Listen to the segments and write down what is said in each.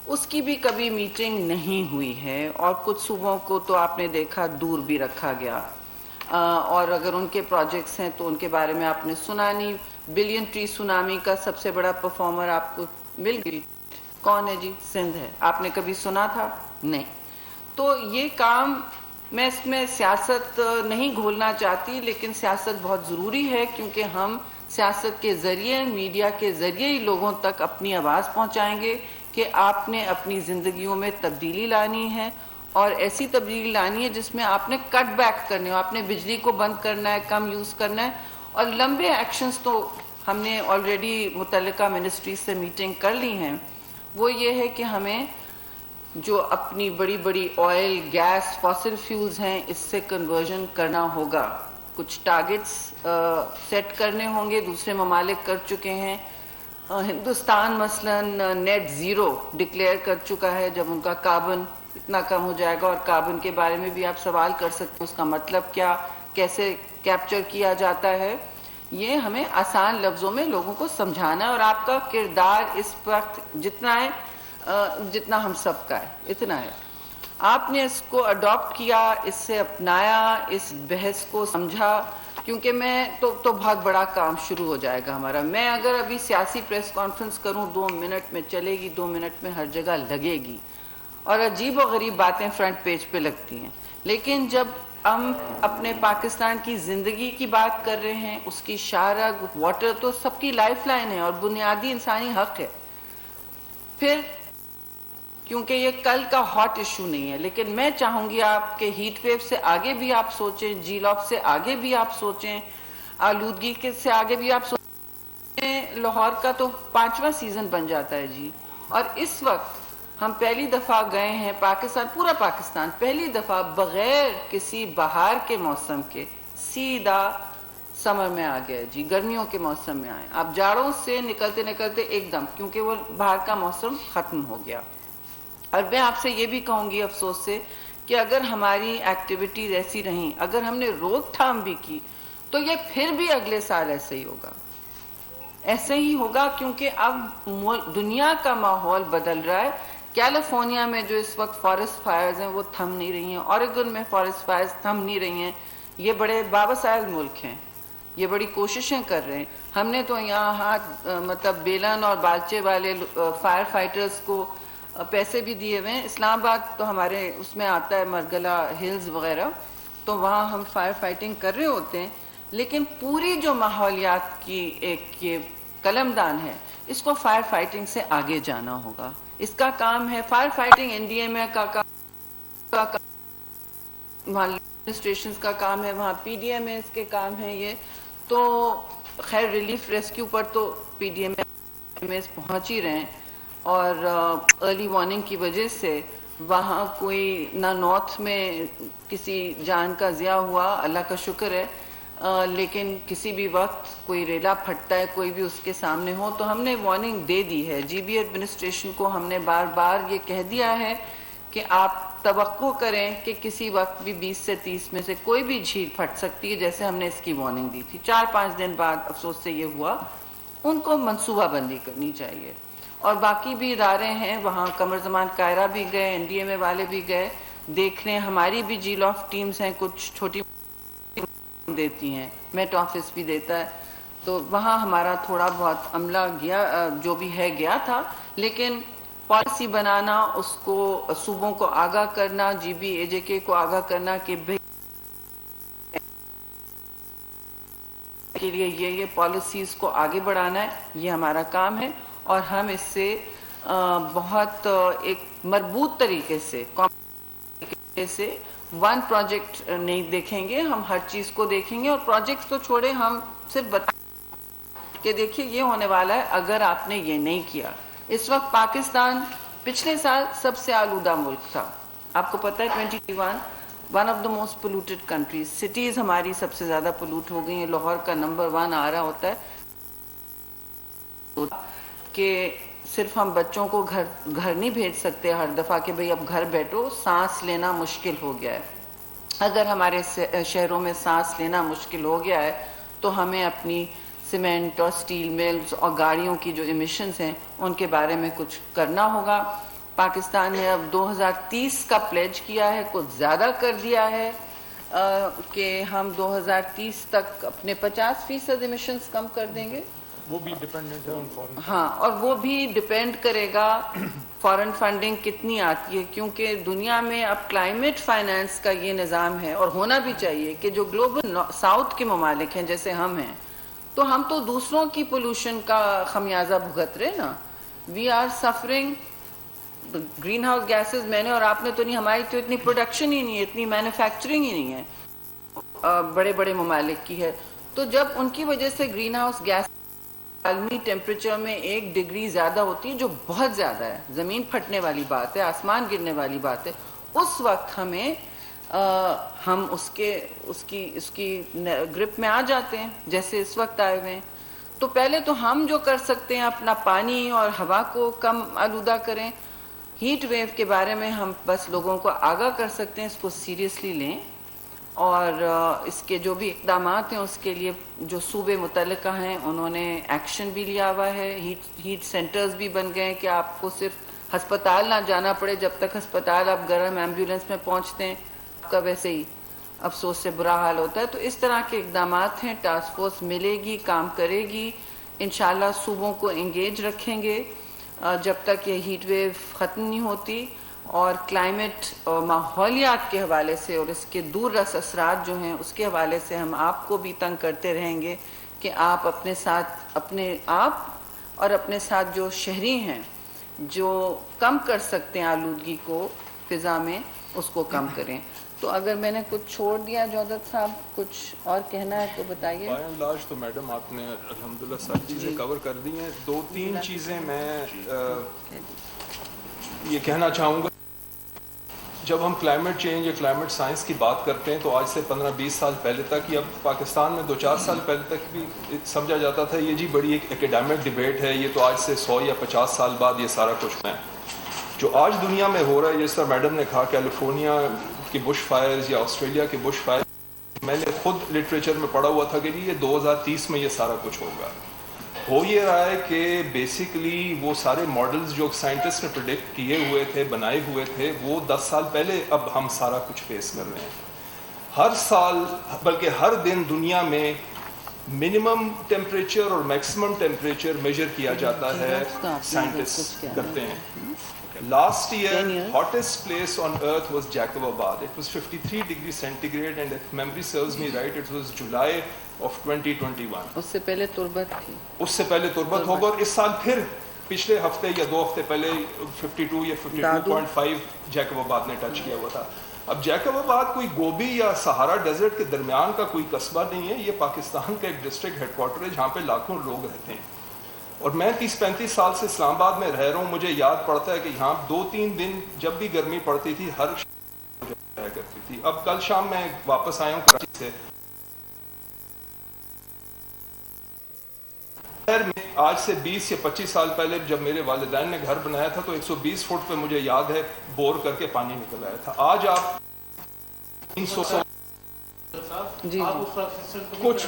اس کی بھی کبھی میٹنگ نہیں ہوئی ہے، اور کچھ صوبوں کو تو آپ نے دیکھا دور بھی رکھا گیا، اور اگر ان کے پروجیکٹس ہیں تو ان کے بارے میں آپ نے سنا نہیں۔ بلین ٹری سونامی کا سب سے بڑا پرفارمر آپ کو مل گئی، کون ہے جی؟ سندھ ہے۔ آپ نے کبھی سنا تھا؟ نہیں۔ تو یہ کام، میں اس میں سیاست نہیں گھولنا چاہتی، لیکن سیاست بہت ضروری ہے، کیونکہ ہم سیاست کے ذریعے، میڈیا کے ذریعے ہی لوگوں تک اپنی آواز پہنچائیں گے کہ آپ نے اپنی زندگیوں میں تبدیلی لانی ہے، اور ایسی تبدیلی لانی ہے جس میں آپ نے کٹ بیک کرنے ہو، آپ نے بجلی کو بند کرنا ہے، کم یوز کرنا ہے، اور لمبے ایکشنز تو ہم نے آلریڈی متعلقہ منسٹری سے میٹنگ کر لی ہیں۔ وہ یہ ہے کہ ہمیں جو اپنی بڑی بڑی آئل، گیس، فاسل فیولز ہیں، اس سے کنورژن کرنا ہوگا۔ کچھ ٹارگٹس سیٹ کرنے ہوں گے، دوسرے ممالک کر چکے ہیں۔ ہندوستان مثلا نیٹ زیرو ڈکلیئر کر چکا ہے، جب ان کا کاربن اتنا کم ہو جائے گا، اور کاربن کے بارے میں بھی آپ سوال کر سکتے ہیں، اس کا مطلب کیا، کیسے کیپچر کیا جاتا ہے۔ یہ ہمیں آسان لفظوں میں لوگوں کو سمجھانا ہے، اور آپ کا کردار اس وقت جتنا ہے، جتنا ہم سب کا ہے، اتنا ہے۔ آپ نے اس کو اڈاپٹ کیا، اس سے اپنایا، اس بحث کو سمجھا، کیونکہ میں تو بہت بڑا کام شروع ہو جائے گا ہمارا۔ میں اگر ابھی سیاسی پریس کانفرنس کروں، 2 منٹ میں چلے گی، 2 منٹ میں ہر جگہ لگے گی، اور عجیب و غریب باتیں فرنٹ پیج پہ لگتی ہیں۔ لیکن جب ہم اپنے پاکستان کی زندگی کی بات کر رہے ہیں، اس کی شارگ، واٹر تو سب کی لائف لائن ہے اور بنیادی انسانی حق ہے۔ پھر کیونکہ یہ کل کا ہاٹ ایشو نہیں ہے، لیکن میں چاہوں گی آپ کے ہیٹ ویو سے آگے بھی آپ سوچیں، جی لاک سے آگے بھی آپ سوچیں، آلودگی سے آگے بھی آپ سوچیں۔ لاہور کا تو 5واں سیزن بن جاتا ہے جی، اور اس وقت ہم پہلی دفعہ گئے ہیں، پاکستان، پورا پاکستان پہلی دفعہ بغیر کسی بہار کے موسم کے سیدھا سمر میں آ گیا جی، گرمیوں کے موسم میں آئے۔ آپ جاڑوں سے نکلتے نکلتے ایک دم، کیونکہ وہ باہر کا موسم ختم ہو گیا۔ اور میں آپ سے یہ بھی کہوں گی افسوس سے کہ اگر ہماری ایکٹیویٹیز ایسی رہیں، اگر ہم نے روک تھام بھی کی، تو یہ پھر بھی اگلے سال ایسے ہی ہوگا، ایسے ہی ہوگا، کیونکہ اب دنیا کا ماحول بدل رہا ہے۔ کیلیفورنیا میں جو اس وقت فارسٹ فائرز ہیں وہ تھم نہیں رہی ہیں، اوریگن میں فارسٹ فائرز تھم نہیں رہی ہیں۔ یہ بڑے بابسائل ملک ہیں، یہ بڑی کوششیں کر رہے ہیں۔ ہم نے تو یہاں مطلب بیلن اور بالچے والے فائر فائٹرز کو پیسے بھی دیے ہوئے ہیں۔ اسلام آباد تو ہمارے اس میں آتا ہے، مرگلہ ہلز وغیرہ، تو وہاں ہم فائر فائٹنگ کر رہے ہوتے ہیں، لیکن پوری جو ماحولیات کی ایک یہ قلمدان ہے، اس کو فائر فائٹنگ سے آگے جانا ہوگا۔ اس کا کام ہے fire fighting, N D M A کا کام، وہاں ایڈمنسٹریشنز کا کام ہے، وہاں پی ڈی ایم ایز کے کام ہے۔ یہ تو خیر ریلیف ریسکیو پر تو پی ڈی ایم ایز پہنچ ہی رہے ہیں، اور ارلی وارننگ کی وجہ سے وہاں کوئی نہ نارتھ میں کسی جان کا ضیاع ہوا، اللہ کا شکر ہے، لیکن کسی بھی وقت کوئی ریلا پھٹتا ہے، کوئی بھی اس کے سامنے ہو، تو ہم نے وارننگ دے دی ہے۔ جی بی ایڈمنسٹریشن کو ہم نے بار بار یہ کہہ دیا ہے کہ آپ توقع کریں کہ کسی وقت بھی 20 سے 30 میں سے کوئی بھی جھیل پھٹ سکتی ہے، جیسے ہم نے اس کی وارننگ دی تھی۔ 4-5 دن بعد افسوس سے یہ ہوا، ان کو منصوبہ بندی کرنی چاہیے۔ اور باقی بھی ادارے ہیں، وہاں قمر زمان کائرہ بھی گئے، این ڈی ایم اے والے بھی گئے دیکھنے، ہماری بھی جی لاف ٹیمز ہیں، کچھ چھوٹی دیتی ہیں، میٹ آفس بھی دیتا ہے، تو وہاں ہمارا تھوڑا بہت عملہ گیا، جو بھی ہے گیا تھا، لیکن پالیسی بنانا، اس کو صوبوں کو آگاہ کرنا، جی بی اے جے کے کو آگاہ کرنا کہ کے لیے یہ پالیسیز کو آگے بڑھانا ہے، یہ ہمارا کام ہے، اور ہم اس سے بہت ایک مربوط طریقے سے ون پروجیکٹ نہیں دیکھیں گے، ہم ہر چیز کو دیکھیں گے، اور پروجیکٹس تو چھوڑے، ہم صرف بتائیں کہ دیکھیے یہ ہونے والا ہے اگر آپ نے یہ نہیں کیا۔ اس وقت پاکستان پچھلے سال سب سے آلودہ ملک تھا، آپ کو پتہ ہے 2021 one of the most polluted countries, cities ہماری سب سے زیادہ پولوٹ ہو گئی ہیں، لاہور کا نمبر 1 آ رہا ہوتا ہے کہ صرف ہم بچوں کو گھر نہیں بھیج سکتے ہر دفعہ کہ بھئی اب گھر بیٹھو، سانس لینا مشکل ہو گیا ہے۔ اگر ہمارے شہروں میں سانس لینا مشکل ہو گیا ہے تو ہمیں اپنی سیمنٹ اور سٹیل ملز اور گاڑیوں کی جو ایمیشنز ہیں ان کے بارے میں کچھ کرنا ہوگا۔ پاکستان نے اب 2030 کا پلیج کیا ہے, کچھ زیادہ کر دیا ہے کہ ہم 2030 تک اپنے 50% ایمیشنز کم کر دیں گے. وہ بھی ڈیپینڈنٹ ہے ان فارن. ہاں, اور وہ بھی ڈپینڈ کرے گا فارن فنڈنگ کتنی آتی ہے, کیونکہ دنیا میں اب کلائمیٹ فائنانس کا یہ نظام ہے, اور ہونا بھی چاہیے, کہ جو گلوبل ساؤتھ کے ممالک ہیں جیسے ہم ہیں, تو ہم تو دوسروں کی پولوشن کا خمیازہ بھگت رہے نا. We are suffering greenhouse gases. میں نے اور آپ نے تو نہیں, ہماری تو اتنی پروڈکشن ہی نہیں ہے, اتنی مینوفیکچرنگ ہی نہیں ہے, بڑے بڑے ممالک کی ہے. تو جب ان کی وجہ سے گرین ہاؤس گیس عالمی ٹیمپریچر میں 1 ڈگری زیادہ ہوتی ہے, جو بہت زیادہ ہے, زمین پھٹنے والی بات ہے, آسمان گرنے والی بات ہے, اس وقت ہم اس کی گرپ میں آ جاتے ہیں, جیسے اس وقت آئے ہوئے ہیں. تو پہلے تو ہم جو کر سکتے ہیں اپنا پانی اور ہوا کو کم آلودہ کریں. ہیٹ ویو کے بارے میں ہم بس لوگوں کو آگاہ کر سکتے ہیں, اس کو سیریسلی لیں, اور اس کے جو بھی اقدامات ہیں اس کے لیے جو صوبے متعلقہ ہیں انہوں نے ایکشن بھی لیا ہوا ہے. ہیٹ سینٹرز بھی بن گئے ہیں کہ آپ کو صرف ہسپتال نہ جانا پڑے. جب تک ہسپتال آپ گرم ایمبولینس میں پہنچتے ہیں, آپ کا ویسے ہی افسوس سے برا حال ہوتا ہے. تو اس طرح کے اقدامات ہیں. ٹاسک فورس ملے گی, کام کرے گی, انشاءاللہ صوبوں کو انگیج رکھیں گے جب تک یہ ہیٹ ویو ختم نہیں ہوتی. اور کلائمیٹ اور ماحولیات کے حوالے سے اور اس کے دور رس اثرات جو ہیں اس کے حوالے سے ہم آپ کو بھی تنگ کرتے رہیں گے کہ آپ اپنے ساتھ اور اپنے ساتھ جو شہری ہیں جو کم کر سکتے ہیں آلودگی کو فضا میں, اس کو کم کریں. تو اگر میں نے کچھ چھوڑ دیا جودت صاحب, کچھ اور کہنا ہے تو بتائیے. بائی اینڈ لارج تو میڈم آپ نے الحمدللہ ساری چیزیں کور کر دی ہیں. 2-3 چیزیں میں یہ کہنا چاہوں گا. جب ہم کلائمیٹ چینج یا کلائمیٹ سائنس کی بات کرتے ہیں تو آج سے 15-20 سال پہلے تک, یا پاکستان میں 2-4 سال پہلے تک بھی سمجھا جاتا تھا یہ جی بڑی ایک ایکیڈیمک ڈیبیٹ ہے, یہ تو آج سے 100 یا 50 سال بعد یہ سارا کچھ ہے. جو آج دنیا میں ہو رہا ہے, جس طرح میڈم نے کہا کیلیفورنیا کی بش فائرز یا آسٹریلیا کے بش فائر, میں نے خود لٹریچر میں پڑھا ہوا تھا کہ یہ 2030 میں یہ سارا کچھ ہوگا. ہو یہ رہا ہے کہ بیسیکلی وہ سارے ماڈلز جو سائنٹسٹ نے پریڈکٹ کیے ہوئے تھے, بنائے ہوئے تھے, وہ 10 سال پہلے اب ہم سارا کچھ فیس کر رہے ہیں. ہر سال بلکہ ہر دن دنیا میں منیمم ٹیمپریچر اور میکسیمم ٹیمپریچر میجر کیا جاتا ہے, سائنٹسٹ کرتے ہیں. Last year, hottest place on earth was Jacobabad. It was 53 degrees centigrade, and if memory serves me right, it was July of 2021. اس سے پہلے تربت تھی. اس سے پہلے تربت ہوگا, اور اس سال پھر پچھلے ہفتے یا 2 ہفتے پہلے 52 یا 52.5 جیکوباباد نے ٹچ کیا ہوا تھا. اب جیکوباباد کوئی گوبی یا سہارا ڈیزرٹ کے درمیان کا کوئی قصبہ نہیں ہے, یہ پاکستان کا ایک ڈسٹرکٹ ہیڈ کوارٹر ہے جہاں پہ لاکھوں لوگ رہتے ہیں. اور میں 30-35 سال سے اسلام آباد میں رہ رہا ہوں. مجھے یاد پڑتا ہے کہ یہاں 2-3 دن جب بھی گرمی پڑتی تھی ہر رہا کرتی تھی. اب کل شام میں واپس آیا ہوں کراچی سے, آج سے 20 یا 25 سال پہلے جب میرے والدین نے گھر بنایا تھا تو 120 فٹ پہ مجھے یاد ہے بور کر کے پانی نکل آیا تھا. آج آپ 300 کچھ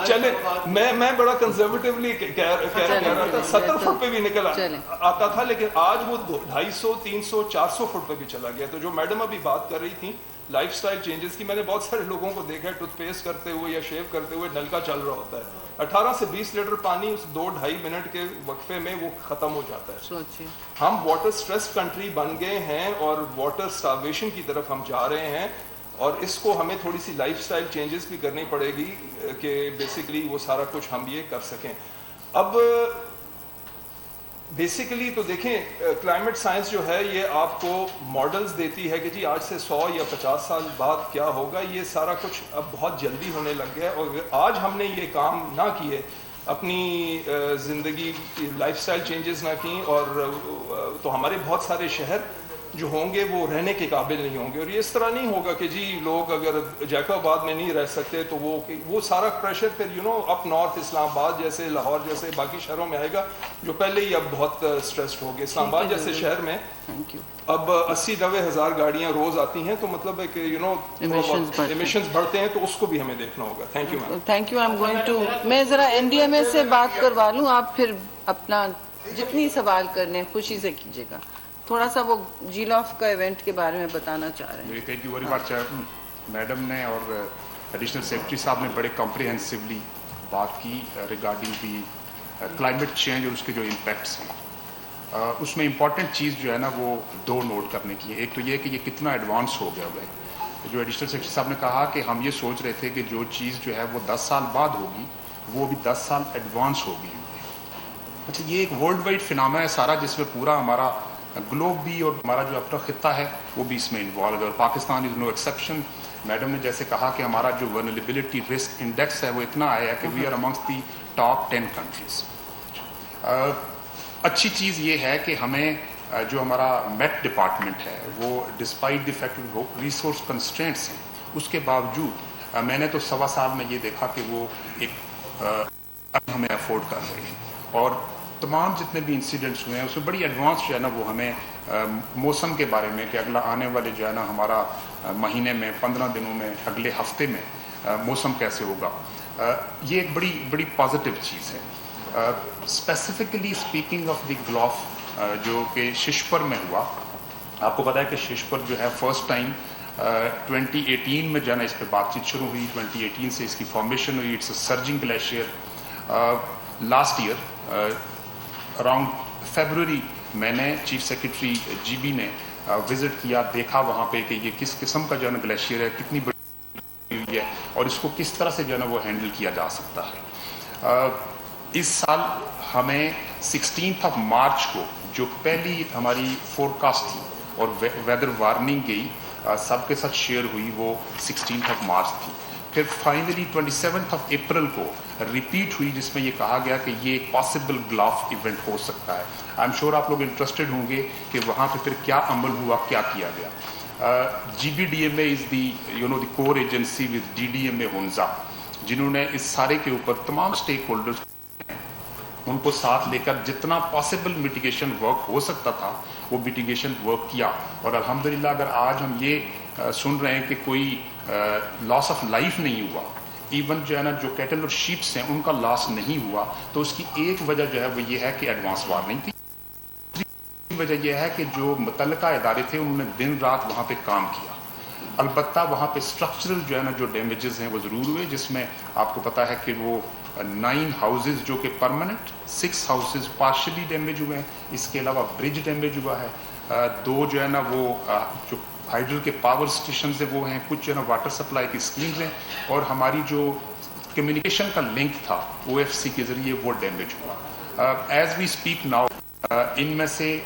چلے, میں بڑا کنزرویٹیولی کہہ رہا تھا 70 فٹ پہ بھی نکل آتا تھا, لیکن آج وہ 250, 300, 400 فٹ پہ بھی چلا گیا. تو جو میڈم ابھی بات کر رہی تھی لائف سٹائل چینجز کی, میں نے بہت سارے لوگوں کو دیکھا ہے ٹوتھ پیسٹ کرتے ہوئے یا شیو کرتے ہوئے نل کا چل رہا ہوتا ہے, 18 سے 20 لیٹر پانی اس 2-2.5 منٹ کے وقفے میں وہ ختم ہو جاتا ہے. ہم واٹر سٹریس کنٹری بن گئے ہیں اور واٹر سٹارویشن کی طرف ہم جا رہے ہیں, اور اس کو ہمیں تھوڑی سی لائف سٹائل چینجز بھی کرنی پڑے گی کہ بیسیکلی وہ سارا کچھ ہم یہ کر سکیں. اب بیسیکلی تو دیکھیں کلائمیٹ سائنس جو ہے یہ آپ کو ماڈلز دیتی ہے کہ جی آج سے 100 یا 50 سال بعد کیا ہوگا. یہ سارا کچھ اب بہت جلدی ہونے لگ گیا ہے, اور آج ہم نے یہ کام نہ کیے, اپنی زندگی کی لائف سٹائل چینجز نہ کی, اور تو ہمارے بہت سارے شہر جو ہوں گے وہ رہنے کے قابل نہیں ہوں گے. اور یہ اس طرح نہیں ہوگا کہ جی لوگ اگر جیکوباد میں نہیں رہ سکتے تو وہ سارا پریشر پھر اپ نارتھ اسلام آباد جیسے, لاہور جیسے باقی شہروں میں آئے گا جو پہلے ہی اب بہت اسٹریسڈ ہو گئے. اسلام آباد جیسے شہر میں اب 80-90 ہزار گاڑیاں روز آتی ہیں, تو مطلب ہے کہ ایمیشنز بڑھتے ہیں, تو اس کو بھی ہمیں دیکھنا ہوگا. Thank you ma'am. Thank you. I am going to, میں ذرا این ڈی ایم اے سے بات کروا لوں, آپ پھر اپنا جتنی سوال کرنے خوشی سے کیجیے گا. تھوڑا سا وہ جیلاف کا ایونٹ کے بارے میں بتانا چاہ رہے ہیں. Thank you very much. Madam نے اور ایڈیشنل سیکرٹری صاحب نے بڑے کمپریہنسولی بات کی ریگارڈنگ دی کلائمیٹ چینج اور اس کے جو امپیکٹس ہیں. اس میں امپورٹنٹ چیز جو ہے نا وہ دو نوٹ کرنے کی ہے. ایک تو یہ کہ یہ کتنا ایڈوانس ہو گیا ہے. جو ایڈیشنل سیکرٹری صاحب نے کہا کہ ہم یہ سوچ رہے تھے کہ جو چیز جو ہے وہ 10 سال بعد ہوگی وہ بھی 10 سال ایڈوانس ہوگی. اچھا یہ ایک ورلڈ وائڈ فناما ہے سارا جس میں پورا ہمارا گلوب بھی اور ہمارا جو اپنا خطہ ہے وہ بھی اس میں انوالو ہے اور پاکستان از نو ایکسیپشن. میڈم نے جیسے کہا کہ ہمارا جو ولنریبلٹی رسک انڈیکس ہے وہ اتنا آیا ہے کہ we are amongst the top 10 countries. اچھی چیز یہ ہے کہ ہمیں جو ہمارا میٹ ڈپارٹمنٹ ہے وہ despite the fact resource constraints ہیں اس کے باوجود میں نے تو 1.25 سال میں یہ دیکھا کہ وہ ایک ہمیں افورڈ کر رہے ہیں. اور تمام جتنے بھی انسیڈنٹس ہوئے ہیں اس میں بڑی ایڈوانس جو ہے نا وہ ہمیں موسم کے بارے میں کہ اگلا آنے والے جو ہے نا ہمارا مہینے میں 15 دنوں میں اگلے ہفتے میں موسم کیسے ہوگا یہ ایک بڑی پازیٹیو چیز ہے. اسپیسیفکلی اسپیکنگ آف دی گلوف جو کہ ششپر میں ہوا, آپ کو پتہ ہے کہ ششپر جو ہے فرسٹ ٹائم 2018 میں جو ہے نا اس پہ بات چیت شروع ہوئی. 2018 سے اس کی فارمیشن ہوئی. It's a surging glacier. Last year around February میں نے چیف سیکرٹری جی بی نے وزٹ کیا, دیکھا وہاں پہ کہ یہ کس قسم کا جو ہے نا گلیشیئر ہے, کتنی بڑی ہوئی ہے اور اس کو کس طرح سے جو ہے نا وہ ہینڈل کیا جا سکتا ہے. اس سال ہمیں 16 مارچ کو جو پہلی ہماری فورکاسٹ تھی اور ویدر وارننگ گئی سب کے ساتھ شیئر ہوئی وہ 16 مارچ تھی. پھر فائنلی 27 اپریل کو ریپیٹ ہوئی جس میں یہ کہا گیا کہ یہ ایک پاسبل گلاف ایونٹ ہو سکتا ہے. آئی ایم شیور آپ لوگ انٹرسٹڈ ہوں گے کہ وہاں پہ پھر کیا عمل ہوا, کیا کیا گیا. G B D M A is the the core agency with D D M A Hunza جنہوں نے اس سارے کے اوپر تمام اسٹیک ہولڈرز ان کو ساتھ لے کر جتنا پاسبل میٹیگیشن ورک ہو سکتا تھا وہ میٹیگیشن ورک کیا. اور الحمدللہ اگر آج ہم یہ سن رہے ہیں کہ کوئی لاس آف لائف نہیں ہوا, ایون جو ہے نا جو کیٹل اور شیپس ہیں ان کا لاس نہیں ہوا, تو اس کی ایک وجہ جو ہے وہ یہ ہے کہ ایڈوانس وارننگ تھی. وجہ یہ ہے کہ جو متعلقہ ادارے تھے انہوں نے دن رات وہاں پہ کام کیا. البتہ وہاں پہ اسٹرکچرل جو ہے نا جو ڈیمیجز ہیں وہ ضرور ہوئے, جس میں آپ کو پتہ ہے کہ وہ 9 ہاؤسز جو کہ پرماننٹ, 6 ہاؤسز پارشلی ڈیمیج ہوئے ہیں. اس کے علاوہ برج ڈیمیج ہوا ہے. 2 جو ہے نا وہ جو ہائیڈرل کے پاور اسٹیشنز ہیں وہ ہیں, کچھ جو ہے نا واٹر سپلائی کی اسکیمز ہیں, اور ہماری جو کمیونیکیشن کا لنک تھا او ایف سی کے ذریعے وہ ڈیمیج ہوا. ایز وی اسپیک ناؤ ان میں سے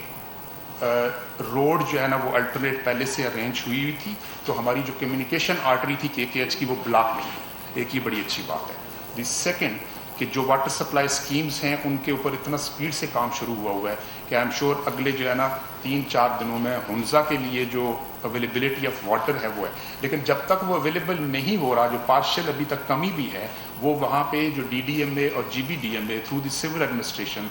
روڈ جو ہے نا وہ الٹرنیٹ پہلے سے ارینج ہوئی تھی, تو ہماری جو کمیونیکیشن آرٹری تھی کے کے ایچ کی وہ بلاک نہیں ہے. ایک یہ بڑی اچھی بات ہے. دی سیکنڈ کہ جو واٹر سپلائی اسکیمز ہیں ان کے اوپر اتنا سپیڈ سے کام شروع ہوا ہے کہ آئی ایم شیور اگلے جو ہے نا 3-4 دنوں میں ہنزا کے لیے جو اویلیبلٹی آف واٹر ہے وہ ہے. لیکن جب تک وہ اویلیبل نہیں ہو رہا, جو پارشل ابھی تک کمی بھی ہے, وہ وہاں پہ جو ڈی ڈی ایم اے اور G B D M A through the civil administration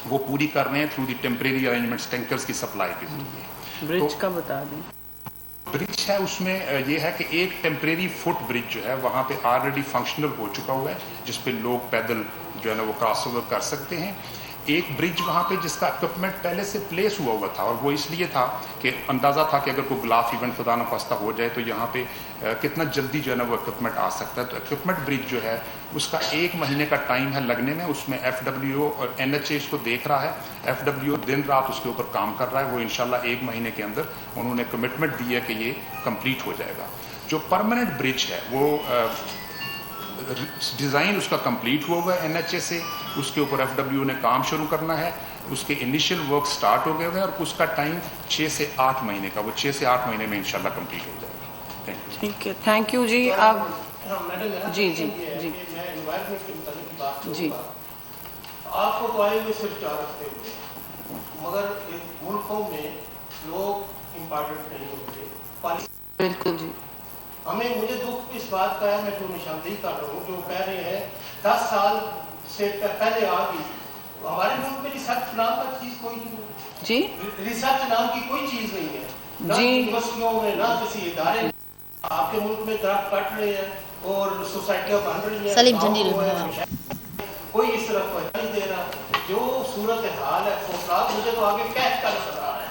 وہ پوری کر رہے ہیں through the temporary arrangements tankers کی سپلائی کے ذریعے. برج کا بتا دیں. برج ہے اس میں یہ ہے کہ ایک ٹیمپریری فٹ برج جو ہے وہاں پہ آلریڈی فنکشنل ہو چکا ہوا ہے جس پہ لوگ پیدل جو ہے نا وہ کراس اوور کر سکتے ہیں. ایک برج وہاں پہ جس کا اکوپمنٹ پہلے سے پلیس ہوا تھا, اور وہ اس لیے تھا کہ اندازہ تھا کہ اگر کوئی گلاف ایونٹ خدا نخواستہ ہو جائے تو یہاں پہ کتنا جلدی جو ہے نا وہ اکوپمنٹ آ سکتا ہے. تو اکوپمنٹ برج جو ہے اس کا 1 مہینے کا ٹائم ہے لگنے میں. اس میں ایف ڈبلیو اور این ایچ اے اس کو دیکھ رہا ہے. ایف ڈبلیو دن رات اس کے اوپر کام کر رہا ہے. وہ انشاءاللہ 1 مہینے کے اندر انہوں نے کمٹمنٹ دی ہے کہ یہ کمپلیٹ ہو جائے گا. جو پرماننٹ برج ہے وہ ڈیزائن اس کا کمپلیٹ ہوا ہے این ایچ اے سے. اس کے اوپر ایف ڈبلیو نے کام شروع کرنا ہے. اس کے انیشیل ورک سٹارٹ ہو گئے ہوئے ہیں اور اس کا ٹائم 6 سے 8 مہینے کا, وہ 6 سے 8 مہینے میں انشاءاللہ کمپلیٹ ہو جائے گا. ٹھیک ہے, تھینک یو جی. آپ جی جی جی جی آپ کو تو آئے ہوئے صرف 4 ہفتے ہوئے, مگر ملکوں میں لوگ امپارٹنٹ نہیں ہوتے. بالکل جی. مجھے دکھ اس بات کا ہے, میں جو نشاندہی کر رہا ہوں, جو کہہ رہے ہیں 10 سال سے پہلے آ گئی. ہمارے ملک میں ریسرچ نام کا چیز کوئی نہیں ہے جی. ریسرچ نام کی کوئی چیز نہیں ہے, نہ جی. یونیورسٹیوں میں نہ کسی ادارے. آپ کے ملک میں درخت کٹ رہے ہیں اور سوسائٹیاں بن رہی ہیں, سلیم جنیل کوئی اس طرح توجہ نہیں دے رہا. جو صورت حال ہے خوفناک, مجھے تو آگے کیش کا نظر آ رہا ہے.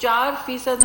4%